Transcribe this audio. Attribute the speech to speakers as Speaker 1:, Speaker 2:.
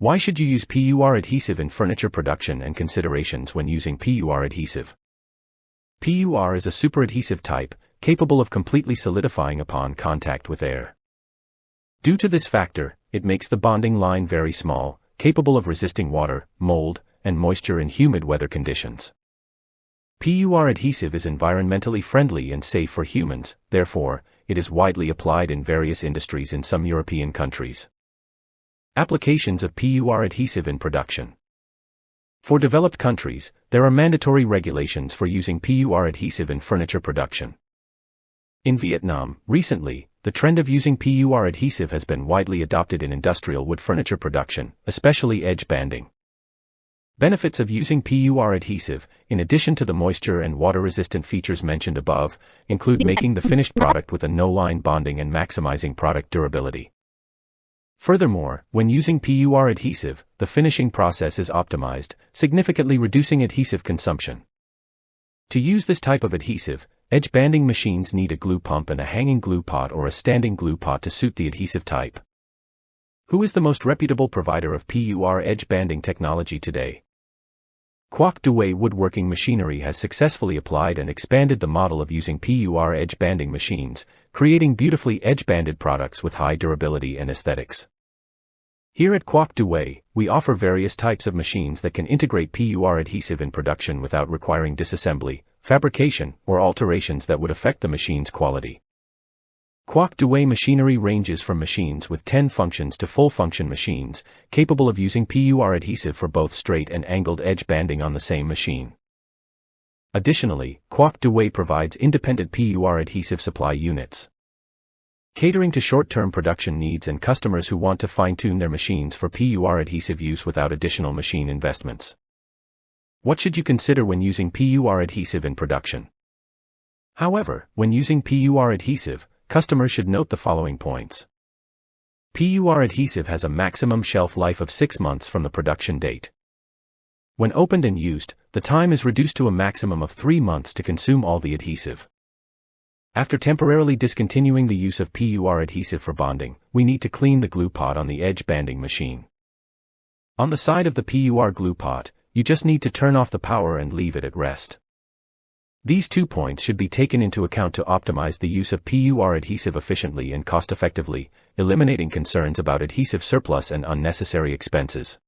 Speaker 1: Why should you use PUR adhesive in furniture production and considerations when using PUR adhesive? PUR is a superadhesive type, capable of completely solidifying upon contact with air. Due to this factor, it makes the bonding line very small, capable of resisting water, mold, and moisture in humid weather conditions. PUR adhesive is environmentally friendly and safe for humans, therefore, it is widely applied in various industries in some European countries. Applications of PUR adhesive in production. For developed countries, there are mandatory regulations for using PUR adhesive in furniture production. In Vietnam, recently, the trend of using PUR adhesive has been widely adopted in industrial wood furniture production, especially edge banding. Benefits of using PUR adhesive, in addition to the moisture and water-resistant features mentioned above, include making the finished product with a no-line bonding and maximizing product durability. Furthermore, when using PUR adhesive, the finishing process is optimized, significantly reducing adhesive consumption. To use this type of adhesive, edge banding machines need a glue pump and a hanging glue pot or a standing glue pot to suit the adhesive type. Who is the most reputable provider of PUR edge banding technology today? Ngoc woodworking machinery has successfully applied and expanded the model of using PUR edge banding machines, creating beautifully edge-banded products with high durability and aesthetics. Here at Ngoc, we offer various types of machines that can integrate PUR adhesive in production without requiring disassembly, fabrication, or alterations that would affect the machine's quality. Ngoc machinery ranges from machines with 10 functions to full-function machines, capable of using PUR adhesive for both straight and angled edge banding on the same machine. Additionally, Ngoc provides independent PUR adhesive supply units, catering to short-term production needs and customers who want to fine-tune their machines for PUR adhesive use without additional machine investments. What should you consider when using PUR adhesive in production? However, when using PUR adhesive, customers should note the following points. PUR adhesive has a maximum shelf life of 6 months from the production date. When opened and used, the time is reduced to a maximum of 3 months to consume all the adhesive. After temporarily discontinuing the use of PUR adhesive for bonding, we need to clean the glue pot on the edge banding machine. On the side of the PUR glue pot, you just need to turn off the power and leave it at rest. These 2 points should be taken into account to optimize the use of PUR adhesive efficiently and cost-effectively, eliminating concerns about adhesive surplus and unnecessary expenses.